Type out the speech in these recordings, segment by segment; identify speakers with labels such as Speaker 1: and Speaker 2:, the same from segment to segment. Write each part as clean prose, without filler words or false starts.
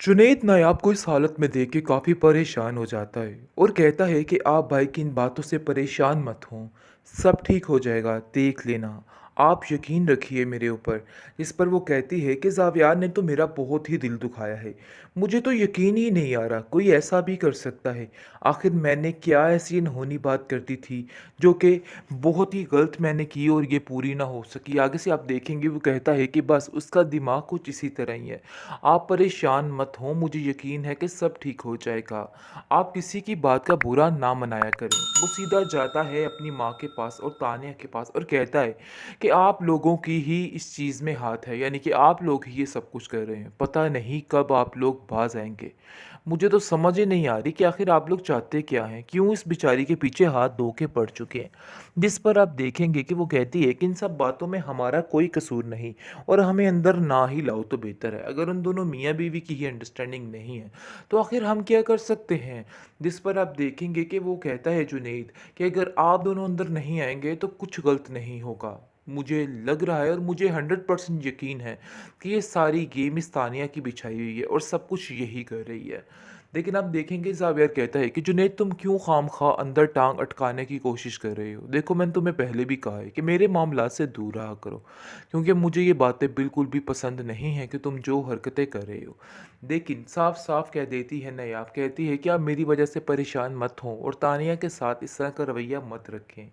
Speaker 1: जुनैद नायाब को इस हालत में देख के काफ़ी परेशान हो जाता है और कहता है कि आप भाई की इन बातों से परेशान मत हों। सब ठीक हो जाएगा, देख लेना। आप यकीन रखिए मेरे ऊपर। इस पर वो कहती है कि ज़ावियार ने तो मेरा बहुत ही दिल दुखाया है। मुझे तो यकीन ही नहीं आ रहा कोई ऐसा भी कर सकता है। आखिर मैंने क्या ऐसी अनहोनी बात कर दी थी जो कि बहुत ही गलत मैंने की और ये पूरी ना हो सकी। आगे से आप देखेंगे वो कहता है कि बस उसका दिमाग कुछ इसी तरह ही है। आप परेशान मत हों, मुझे यकीन है कि सब ठीक हो जाएगा। आप किसी की बात का बुरा ना मनाया करें। वो सीधा जाता है अपनी माँ के पास और तानिया के पास और कहता है कि आप लोगों की ही इस चीज़ में हाथ है, यानी कि आप लोग ही ये सब कुछ कर रहे हैं। पता नहीं कब आप लोग बाज आएंगे। मुझे तो समझ ही नहीं आ रही कि आखिर आप लोग चाहते क्या हैं, क्यों इस बेचारी के पीछे हाथ धो के पड़ चुके हैं। जिस पर आप देखेंगे कि वो कहती है कि इन सब बातों में हमारा कोई कसूर नहीं और हमें अंदर ना ही लाओ तो बेहतर है। अगर उन दोनों मियाँ बीवी की ही अंडरस्टैंडिंग नहीं है तो आखिर हम क्या कर सकते हैं। जिस पर आप देखेंगे कि वो कहता है जुनैद कि अगर आप दोनों अंदर नहीं आएंगे तो कुछ गलत नहीं होगा। मुझे लग रहा है और मुझे 100% यकीन है कि ये सारी गेम इस तानिया की बिछाई हुई है और सब कुछ यही कर रही है। लेकिन आप देखेंगे ज़ावियर कहता है कि जुनैद तुम क्यों खामखा अंदर टांग अटकाने की कोशिश कर रहे हो। देखो मैंने तुम्हें पहले भी कहा है कि मेरे मामलात से दूर रहा करो, क्योंकि मुझे ये बातें बिल्कुल भी पसंद नहीं हैं कि तुम जो हरकतें कर रहे हो। लेकिन साफ साफ कह देती है नयाब, कहती है कि आप मेरी वजह से परेशान मत हों और तानिया के साथ इस तरह का रवैया मत रखें।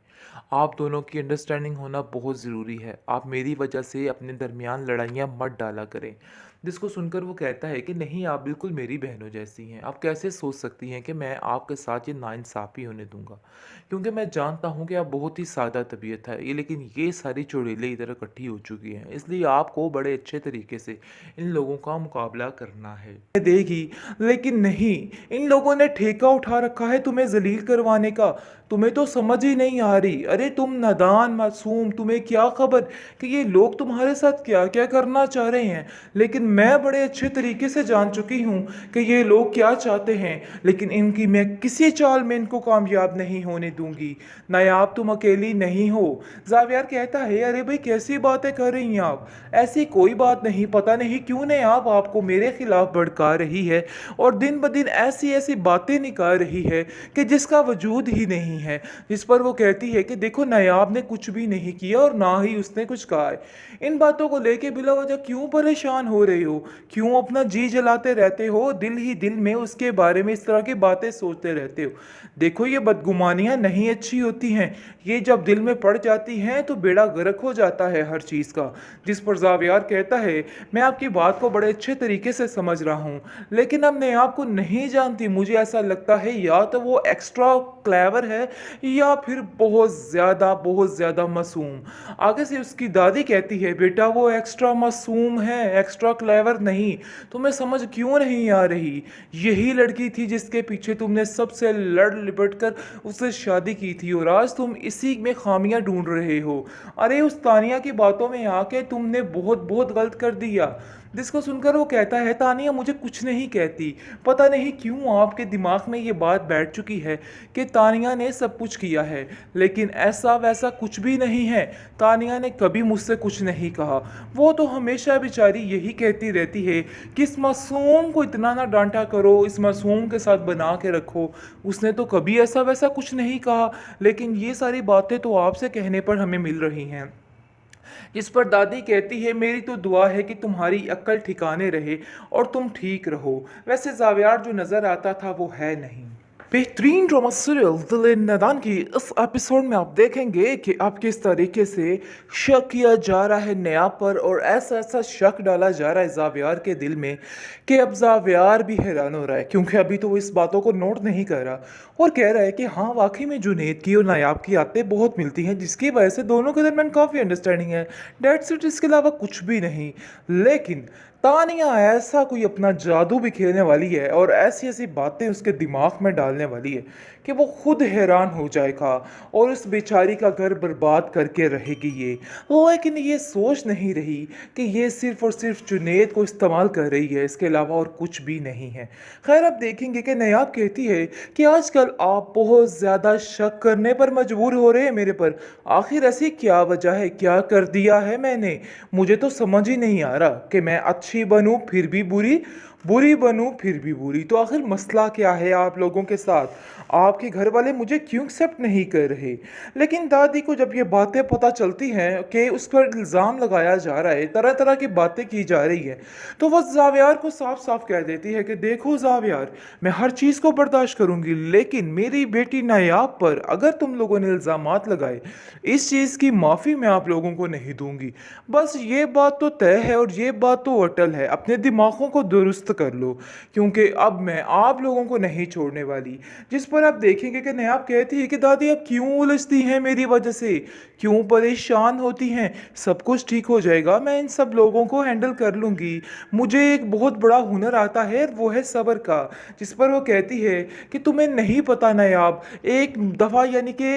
Speaker 1: आप दोनों की अंडरस्टैंडिंग होना बहुत ज़रूरी है। आप मेरी वजह से अपने दरमियान लड़ाइयाँ मत डाला करें। जिसको सुनकर वो कहता है कि नहीं, आप बिल्कुल मेरी बहनों जैसी हैं। आप कैसे सोच सकती हैं कि मैं आपके साथ ये नाइंसाफ़ी होने दूंगा, क्योंकि मैं जानता हूँ कि आप बहुत ही सादा तबीयत है ये, लेकिन ये सारी चुड़ैलें इधर इकट्ठी हो चुकी हैं, इसलिए आपको बड़े अच्छे तरीके से इन लोगों का मुकाबला करना है। देगी, लेकिन नहीं, इन लोगों ने ठेका उठा रखा है तुम्हें जलील करवाने का। तुम्हें तो समझ ही नहीं आ रही। अरे तुम नादान मासूम, तुम्हें क्या खबर कि ये लोग तुम्हारे साथ क्या क्या करना चाह रहे हैं। लेकिन मैं बड़े अच्छे तरीके से जान चुकी हूँ कि ये लोग क्या चाहते हैं, लेकिन इनकी मैं किसी चाल में इनको कामयाब नहीं होने दूंगी। नायाब तुम अकेली नहीं हो। जावियार कहता है अरे भाई कैसी बातें कर रही हैं आप। ऐसी कोई बात नहीं, पता नहीं क्यों नायाब आपको मेरे खिलाफ भड़का रही है और दिन ब दिन ऐसी ऐसी बातें निकाल रही है कि जिसका वजूद ही नहीं है। जिस पर वो कहती है कि देखो नायाब ने कुछ भी नहीं किया और ना ही उसने कुछ कहा है। इन बातों को लेके बिला वजह क्यों परेशान हो रहे हो, क्यों अपना जी जलाते रहते हो, दिल ही दिल में उसके बारे में इस तरह की बातें सोचते रहते हो। देखो ये बदगुमानियां नहीं अच्छी होती हैं, ये जब दिल में पड़ जाती हैं तो बेड़ा गर्क हो जाता है हर चीज़ का। जिस पर जावियार कहता है मैं आपकी बात को बड़े अच्छे तरीके से समझ रहा हूँ, लेकिन अब मैं आपको नहीं जानती। मुझे ऐसा लगता है या तो वो एक्स्ट्रा क्लेवर है या फिर बहुत ज़्यादा मासूम। आगे से उसकी दादी कहती है बेटा वो एक्स्ट्रा मासूम है, एक्स्ट्रा क्लेवर नहीं। तुम्हें समझ क्यों नहीं आ रही। यही लड़की थी जिसके पीछे तुमने सबसे लड़ लिपट कर उससे शादी की थी और आज तुम इसी में खामियां ढूंढ रहे हो। अरे उस तानिया की बातों में आके तुमने बहुत बहुत गलत कर दिया। जिसको सुनकर वो कहता है तानिया मुझे कुछ नहीं कहती। पता नहीं क्यों आपके दिमाग में ये बात बैठ चुकी है कि तानिया ने सब कुछ किया है, लेकिन ऐसा वैसा कुछ भी नहीं है। तानिया ने कभी मुझसे कुछ नहीं कहा। वो तो हमेशा बेचारी यही कहती रहती है कि इस मासूम को इतना ना डांटा करो, इस मासूम के साथ बना के रखो। उसने तो कभी ऐसा वैसा कुछ नहीं कहा, लेकिन ये सारी बातें तो आपसे कहने पर हमें मिल रही हैं। इस पर दादी कहती है मेरी तो दुआ है कि तुम्हारी अक्ल ठिकाने रहे और तुम ठीक रहो। वैसे जावियार जो नज़र आता था वो है नहीं। बेहतरीन ड्रामा सीरियल दिल नादान की इस एपिसोड में आप देखेंगे कि आप किस तरीके से शक किया जा रहा है नया पर और ऐसा ऐसा शक डाला जा रहा है जावियार के दिल में कि अब जावियार भी हैरान हो रहा है, क्योंकि अभी तो वो इस बातों को नोट नहीं कर रहा और कह रहा है कि हाँ वाकई में जुनैद की और नायाब की आदतें बहुत मिलती हैं, जिसकी वजह से दोनों के दरमियान काफ़ी अंडरस्टैंडिंग है। डेट्स इट, इसके अलावा कुछ भी नहीं। लेकिन तानिया ऐसा कोई अपना जादू भी खेलने वाली है और ऐसी ऐसी बातें उसके दिमाग में डालने वाली है कि वो खुद हैरान हो जाएगा और उस बेचारी का घर बर्बाद करके रहेगी ये। लेकिन ये सोच नहीं रही कि ये सिर्फ और सिर्फ जुनैद को इस्तेमाल कर रही है, इसके अलावा और कुछ भी नहीं है। खैर अब देखेंगे कि नायाब कहती है कि आजकल आप बहुत ज़्यादा शक करने पर मजबूर हो रहे हैं मेरे पर। आखिर ऐसी क्या वजह है, क्या कर दिया है मैंने। मुझे तो समझ ही नहीं आ रहा कि मैं अच्छा अच्छी बनूं फिर भी बुरी, बुरी बनूं फिर भी बुरी। तो आखिर मसला क्या है आप लोगों के साथ? आपके घर वाले मुझे क्यों एक्सेप्ट नहीं कर रहे? लेकिन दादी को जब ये बातें पता चलती हैं कि उस पर इल्ज़ाम लगाया जा रहा है, तरह तरह की बातें की जा रही है, तो वह जावियार को साफ साफ कह देती है कि देखो जावियार, मैं हर चीज़ को बर्दाश्त करूंगी, लेकिन मेरी बेटी नायाब पर अगर तुम लोगों ने इल्ज़ामात लगाए, इस चीज़ की माफ़ी मैं आप लोगों को नहीं दूंगी। बस ये बात तो तय है और ये बात तो अटल है, अपने दिमागों को दुरुस्त कर लो, क्योंकि अब मैं आप लोगों को नहीं छोड़ने वाली। जिस पर आप देखेंगे कि नायाब कहती है कि दादी आप क्यों उलझती हैं मेरी वजह से, क्यों परेशान होती हैं? सब कुछ ठीक हो जाएगा, मैं इन सब लोगों को हैंडल कर लूँगी। मुझे एक बहुत बड़ा हुनर आता है, वो है सब्र का। जिस पर वो कहती है कि तुम्हें नहीं पता नायाब, एक दफ़ा यानी कि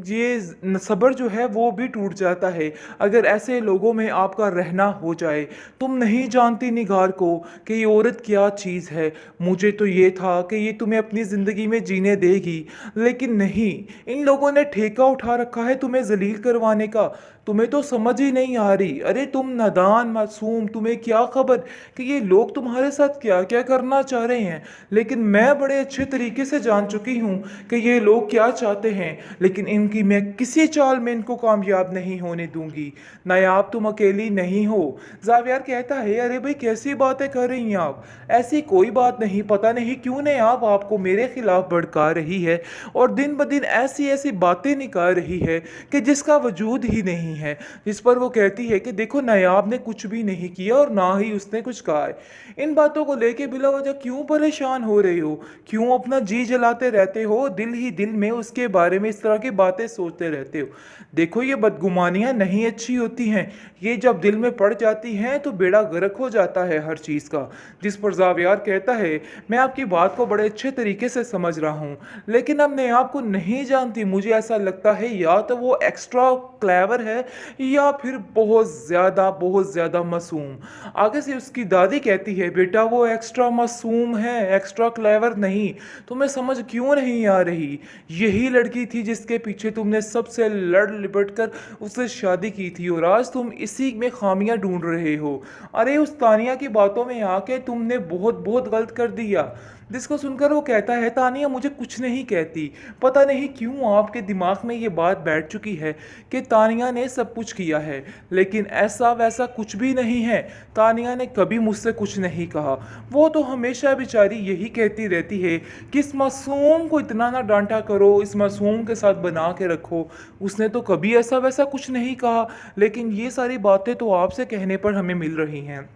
Speaker 1: ये सब्र जो है वो भी टूट जाता है अगर ऐसे लोगों में आपका रहना हो जाए। तुम नहीं जानती निगार को कि ये औरत क्या चीज़ है। मुझे तो ये था कि ये तुम्हें अपनी ज़िंदगी में जीने देगी, लेकिन नहीं, इन लोगों ने ठेका उठा रखा है तुम्हें जलील करवाने का। तुम्हें तो समझ ही नहीं आ रही। अरे तुम नादान मासूम, तुम्हें क्या खबर कि ये लोग तुम्हारे साथ क्या क्या करना चाह रहे हैं। लेकिन मैं बड़े अच्छे तरीके से जान चुकी हूँ कि ये लोग क्या चाहते हैं, लेकिन इनकी मैं किसी चाल में इनको कामयाब नहीं होने दूंगी। नायाब तुम अकेली नहीं हो। जावियार कहता है अरे भाई कैसी बातें कर रही हैं आप? ऐसी कोई बात नहीं, पता नहीं क्यों नायाब आपको मेरे खिलाफ भड़का रही है और दिन ब दिन ऐसी ऐसी बातें निकाल रही है कि जिसका वजूद ही नहीं है। जिस पर वो कहती है कि देखो नायाब ने कुछ भी नहीं किया और ना ही उसने कुछ कहा है। इन बातों को लेके बिला वजह क्यों परेशान हो रहे हो? क्यों अपना जी जलाते रहते हो? दिल ही दिल में उसके बारे में इस तरह की बातें सोचते रहते हो। देखो ये बदगुमानियां नहीं अच्छी होती हैं, ये जब दिल में पड़ जाती हैं तो बेड़ा गर्क हो जाता है हर चीज़ का। जिस पर जावियार कहता है मैं आपकी बात को बड़े अच्छे तरीके से समझ रहा हूँ, लेकिन अब मैं आपको नहीं जानती। मुझे ऐसा लगता है या तो वो एक्स्ट्रा क्लेवर है या फिर बहुत ज़्यादा मासूम। आगे से उसकी दादी कहती है बेटा वो एक्स्ट्रा मासूम है, एक्स्ट्रा क्लेवर नहीं। तुम्हें समझ क्यों नहीं आ रही? यही लड़की थी जिसके पीछे तुमने सबसे लड़ लिपट कर उससे शादी की थी और आज तुम इसी में खामियां ढूंढ रहे हो। अरे उस तानिया की बातों में आके तुमने बहुत बहुत गलत कर दिया। जिसको सुनकर वो कहता है तानिया मुझे कुछ नहीं कहती। पता नहीं क्यों आपके दिमाग में ये बात बैठ चुकी है कि तानिया ने सब कुछ किया है, लेकिन ऐसा वैसा कुछ भी नहीं है। तानिया ने कभी मुझसे कुछ नहीं कहा। वो तो हमेशा बेचारी यही कहती रहती है कि इस मासूम को इतना ना डांटा करो, इस मासूम के साथ बना के रखो। उसने तो कभी ऐसा वैसा कुछ नहीं कहा, लेकिन ये सारी बातें तो आपसे कहने पर हमें मिल रही हैं।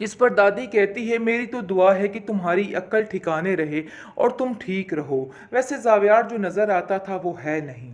Speaker 1: जिस पर दादी कहती है मेरी तो दुआ है कि तुम्हारी अक्ल ठिकाने रहे और तुम ठीक रहो। वैसे जावियार जो नज़र आता था वो है नहीं।